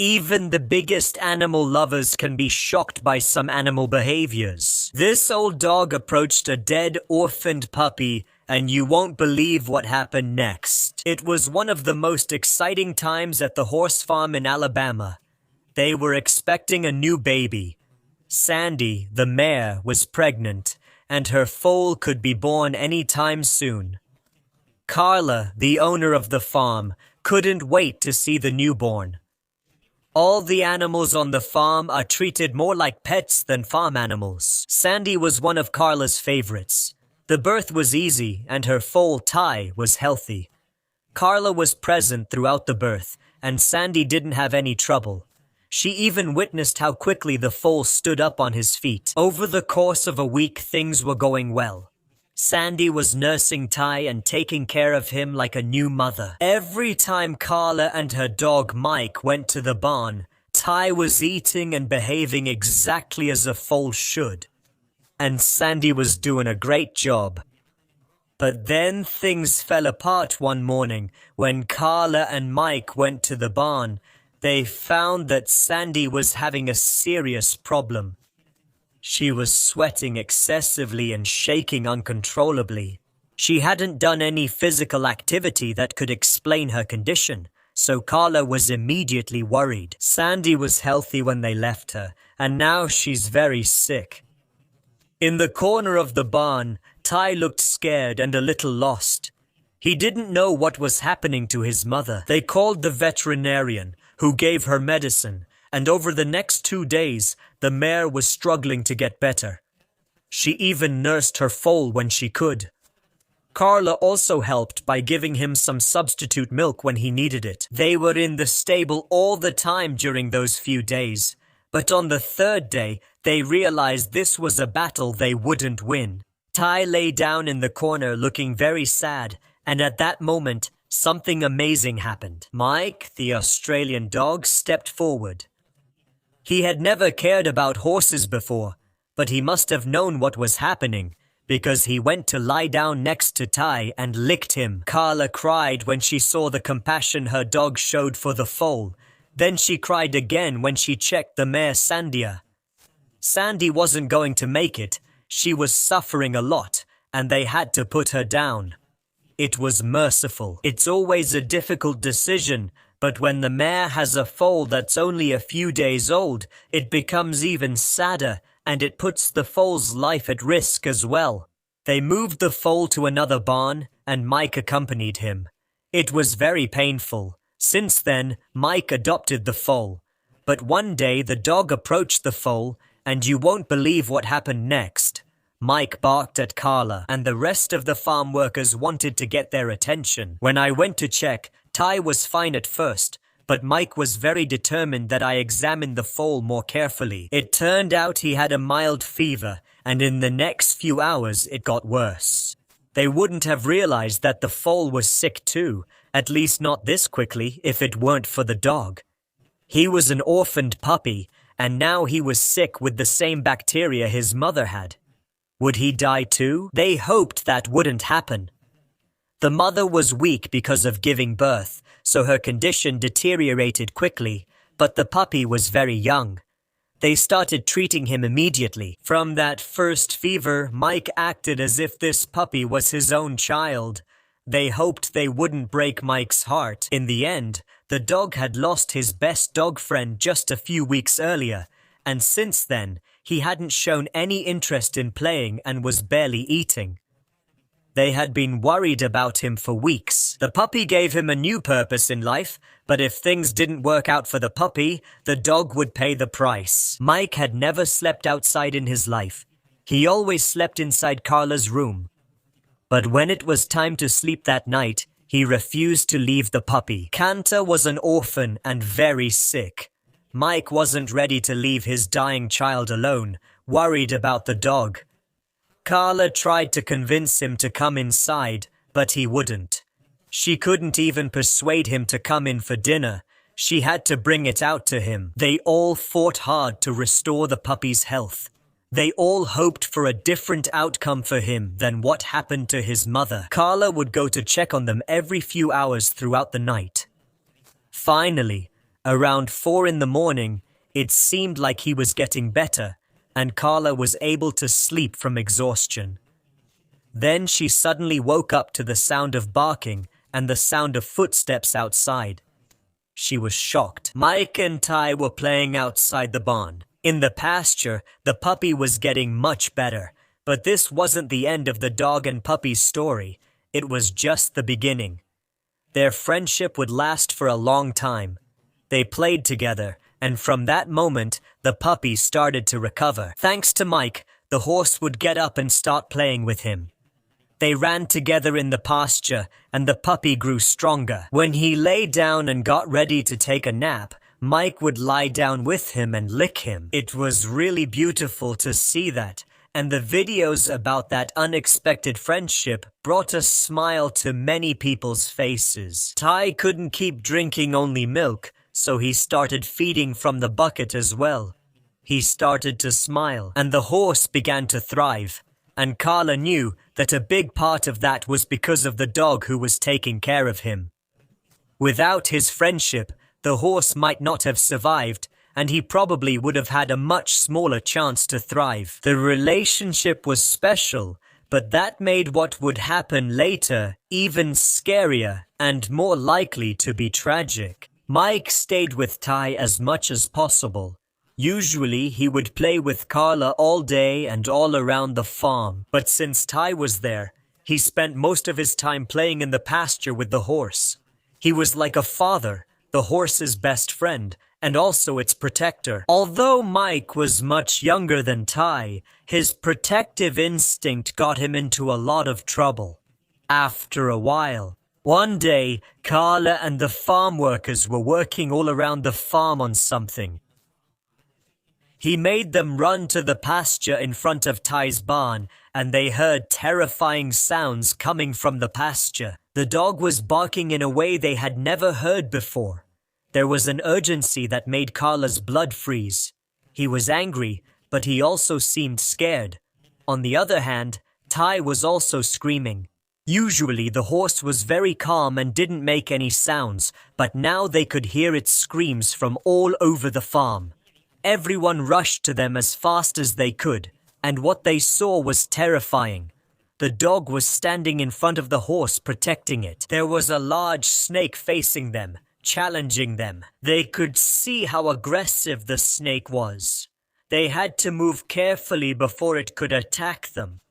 Even the biggest animal lovers can be shocked by some animal behaviors. This old dog approached a dead, orphaned puppy, and you won't believe what happened next. It was one of the most exciting times at the horse farm in Alabama. They were expecting a new baby. Sandy, the mare, was pregnant, and her foal could be born any time soon. Carla, the owner of the farm, couldn't wait to see the newborn. All the animals on the farm are treated more like pets than farm animals. Sandy was one of Carla's favorites. The birth was easy, and her foal, Ty, was healthy. Carla was present throughout the birth, and Sandy didn't have any trouble. She even witnessed how quickly the foal stood up on his feet. Over the course of a week, things were going well. Sandy was nursing Ty and taking care of him like a new mother. Every time Carla and her dog Mike went to the barn, Ty was eating and behaving exactly as a foal should. And Sandy was doing a great job. But then things fell apart one morning when Carla and Mike went to the barn. They found that Sandy was having a serious problem. She was sweating excessively and shaking uncontrollably. She hadn't done any physical activity that could explain her condition, so Carla was immediately worried. Sandy was healthy when they left her, and now she's very sick. In the corner of the barn, Ty looked scared and a little lost. He didn't know what was happening to his mother. They called the veterinarian, who gave her medicine, and over the next 2 days, the mare was struggling to get better. She even nursed her foal when she could. Carla also helped by giving him some substitute milk when he needed it. They were in the stable all the time during those few days, but on the 3rd day, they realized this was a battle they wouldn't win. Ty lay down in the corner looking very sad, and at that moment, something amazing happened. Mike, the Australian dog, stepped forward. He had never cared about horses before, but he must have known what was happening, because he went to lie down next to Ty and licked him. Carla cried when she saw the compassion her dog showed for the foal. Then she cried again when she checked the mare Sandia. Sandy wasn't going to make it. She was suffering a lot, and they had to put her down. It was merciful. It's always a difficult decision, but when the mare has a foal that's only a few days old, it becomes even sadder, and it puts the foal's life at risk as well. They moved the foal to another barn, and Mike accompanied him. It was very painful. Since then, Mike adopted the foal. But one day the dog approached the foal, and you won't believe what happened next. Mike barked at Carla, and the rest of the farm workers wanted to get their attention. When I went to check, Ty was fine at first, but Mike was very determined that I examine the foal more carefully. It turned out he had a mild fever, and in the next few hours it got worse. They wouldn't have realized that the foal was sick too, at least not this quickly, if it weren't for the dog. He was an orphaned puppy, and now he was sick with the same bacteria his mother had. Would he die too? They hoped that wouldn't happen. The mother was weak because of giving birth, so her condition deteriorated quickly, but the puppy was very young. They started treating him immediately. From that first fever, Mike acted as if this puppy was his own child. They hoped they wouldn't break Mike's heart. In the end, the dog had lost his best dog friend just a few weeks earlier, and since then, he hadn't shown any interest in playing and was barely eating. They had been worried about him for weeks. The puppy gave him a new purpose in life, but if things didn't work out for the puppy, the dog would pay the price. Mike had never slept outside in his life. He always slept inside Carla's room. But when it was time to sleep that night, he refused to leave the puppy. Kanta was an orphan and very sick. Mike wasn't ready to leave his dying child alone, worried about the dog. Carla tried to convince him to come inside, but he wouldn't. She couldn't even persuade him to come in for dinner. She had to bring it out to him. They all fought hard to restore the puppy's health. They all hoped for a different outcome for him than what happened to his mother. Carla would go to check on them every few hours throughout the night. Finally, Around 4 in the morning, it seemed like he was getting better, and Carla was able to sleep from exhaustion. Then she suddenly woke up to the sound of barking and the sound of footsteps outside. She was shocked. Mike and Ty were playing outside the barn. In the pasture, the puppy was getting much better, but this wasn't the end of the dog and puppy's story. It was just the beginning. Their friendship would last for a long time. They played together, and from that moment, the puppy started to recover. Thanks to Mike, the horse would get up and start playing with him. They ran together in the pasture, and the puppy grew stronger. When he lay down and got ready to take a nap, Mike would lie down with him and lick him. It was really beautiful to see that, and the videos about that unexpected friendship brought a smile to many people's faces. Ty couldn't keep drinking only milk, so he started feeding from the bucket as well. He started to smile, and the horse began to thrive. And Carla knew that a big part of that was because of the dog who was taking care of him. Without his friendship, the horse might not have survived, and he probably would have had a much smaller chance to thrive. The relationship was special, but that made what would happen later even scarier and more likely to be tragic. Mike stayed with Ty as much as possible. Usually, he would play with Carla all day and all around the farm. But since Ty was there, he spent most of his time playing in the pasture with the horse. He was like a father, the horse's best friend, and also its protector. Although Mike was much younger than Ty, his protective instinct got him into a lot of trouble. After a while, one day, Carla and the farm workers were working all around the farm on something. He made them run to the pasture in front of Ty's barn, and they heard terrifying sounds coming from the pasture. The dog was barking in a way they had never heard before. There was an urgency that made Carla's blood freeze. He was angry, but he also seemed scared. On the other hand, Ty was also screaming. Usually the horse was very calm and didn't make any sounds, but now they could hear its screams from all over the farm. Everyone rushed to them as fast as they could, and what they saw was terrifying. The dog was standing in front of the horse, protecting it. There was a large snake facing them, challenging them. They could see how aggressive the snake was. They had to move carefully before it could attack them.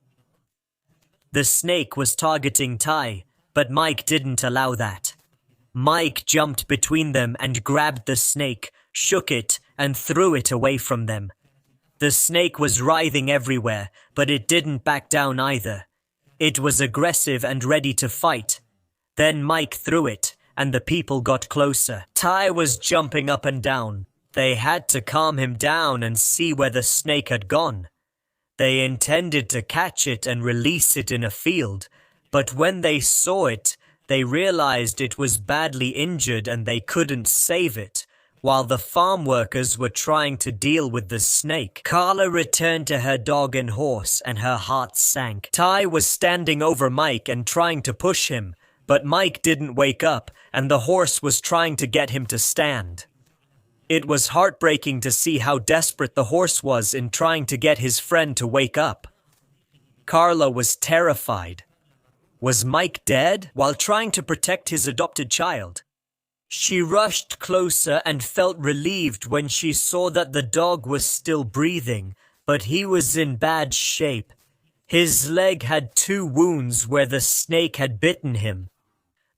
The snake was targeting Ty, but Mike didn't allow that. Mike jumped between them and grabbed the snake, shook it, and threw it away from them. The snake was writhing everywhere, but it didn't back down either. It was aggressive and ready to fight. Then Mike threw it, and the people got closer. Ty was jumping up and down. They had to calm him down and see where the snake had gone. They intended to catch it and release it in a field, but when they saw it, they realized it was badly injured and they couldn't save it. While the farm workers were trying to deal with the snake, Carla returned to her dog and horse, and her heart sank. Ty was standing over Mike and trying to push him, but Mike didn't wake up, and the horse was trying to get him to stand. It was heartbreaking to see how desperate the horse was in trying to get his friend to wake up. Carla was terrified. Was Mike dead while trying to protect his adopted child? She rushed closer and felt relieved when she saw that the dog was still breathing, but he was in bad shape. His leg had 2 wounds where the snake had bitten him.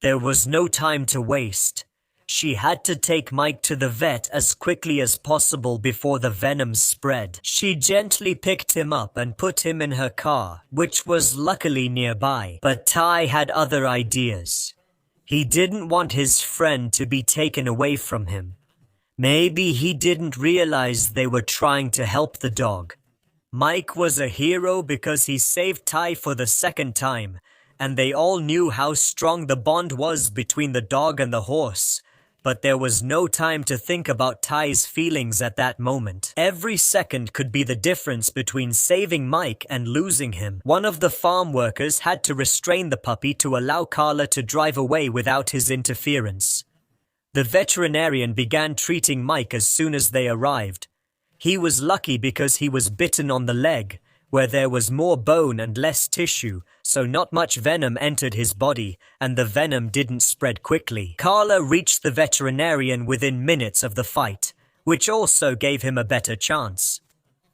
There was no time to waste. She had to take Mike to the vet as quickly as possible before the venom spread. She gently picked him up and put him in her car, which was luckily nearby. But Ty had other ideas. He didn't want his friend to be taken away from him. Maybe he didn't realize they were trying to help the dog. Mike was a hero because he saved Ty for the 2nd time, and they all knew how strong the bond was between the dog and the horse. But there was no time to think about Ty's feelings at that moment. Every second could be the difference between saving Mike and losing him. One of the farm workers had to restrain the puppy to allow Carla to drive away without his interference. The veterinarian began treating Mike as soon as they arrived. He was lucky because he was bitten on the leg, where there was more bone and less tissue, so not much venom entered his body, and the venom didn't spread quickly. Carla reached the veterinarian within minutes of the fight, which also gave him a better chance.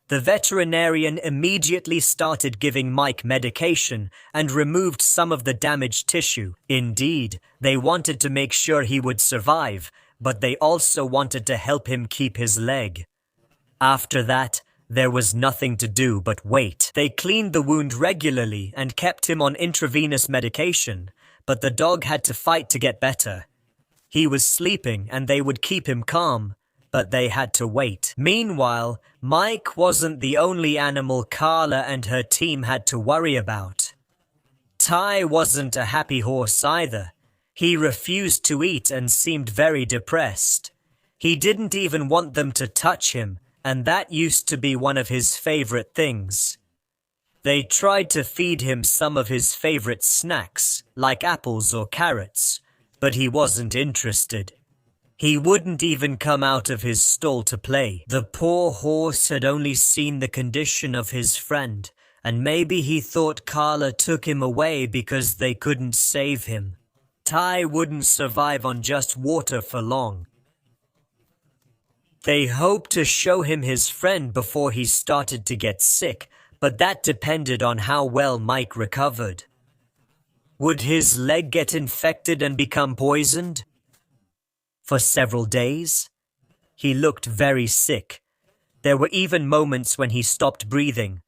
The veterinarian immediately started giving Mike medication and removed some of the damaged tissue. Indeed, they wanted to make sure he would survive, but they also wanted to help him keep his leg. After that, there was nothing to do but wait. They cleaned the wound regularly and kept him on intravenous medication, but the dog had to fight to get better. He was sleeping and they would keep him calm, but they had to wait. Meanwhile, Mike wasn't the only animal Carla and her team had to worry about. Ty wasn't a happy horse either. He refused to eat and seemed very depressed. He didn't even want them to touch him, and that used to be one of his favorite things. They tried to feed him some of his favorite snacks, like apples or carrots, but he wasn't interested. He wouldn't even come out of his stall to play. The poor horse had only seen the condition of his friend, and maybe he thought Carla took him away because they couldn't save him. Ty wouldn't survive on just water for long. They hoped to show him his friend before he started to get sick, but that depended on how well Mike recovered. Would his leg get infected and become poisoned? For several days, he looked very sick. There were even moments when he stopped breathing,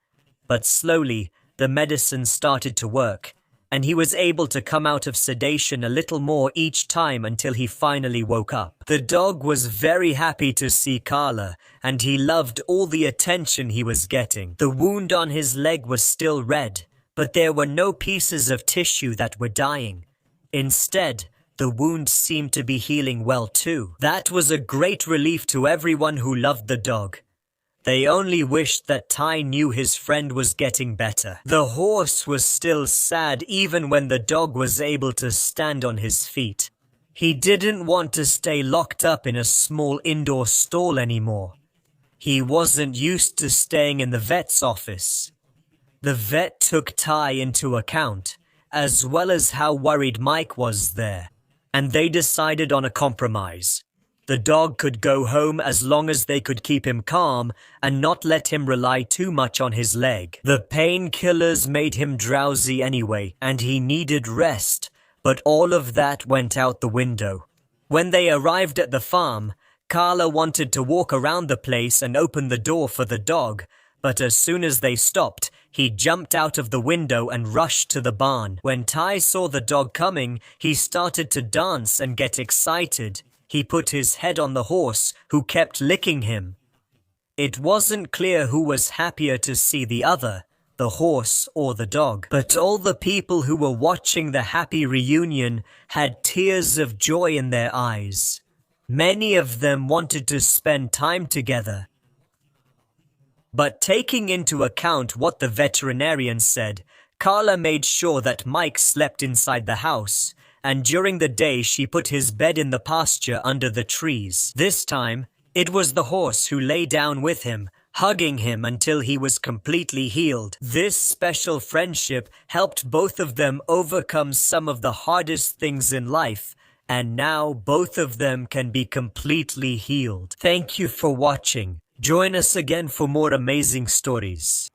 but slowly the medicine started to work, and he was able to come out of sedation a little more each time until he finally woke up. The dog was very happy to see Carla, and he loved all the attention he was getting. The wound on his leg was still red, but there were no pieces of tissue that were dying. Instead, the wound seemed to be healing well too. That was a great relief to everyone who loved the dog. They only wished that Ty knew his friend was getting better. The horse was still sad even when the dog was able to stand on his feet. He didn't want to stay locked up in a small indoor stall anymore. He wasn't used to staying in the vet's office. The vet took Ty into account, as well as how worried Mike was there, and they decided on a compromise. The dog could go home as long as they could keep him calm and not let him rely too much on his leg. The painkillers made him drowsy anyway, and he needed rest, but all of that went out the window. When they arrived at the farm, Carla wanted to walk around the place and open the door for the dog, but as soon as they stopped, he jumped out of the window and rushed to the barn. When Ty saw the dog coming, he started to dance and get excited. He put his head on the horse, who kept licking him. It wasn't clear who was happier to see the other, the horse or the dog, but all the people who were watching the happy reunion had tears of joy in their eyes. Many of them wanted to spend time together. But taking into account what the veterinarian said, Carla made sure that Mike slept inside the house, and during the day she put his bed in the pasture under the trees. This time, it was the horse who lay down with him, hugging him until he was completely healed. This special friendship helped both of them overcome some of the hardest things in life, and now both of them can be completely healed. Thank you for watching. Join us again for more amazing stories.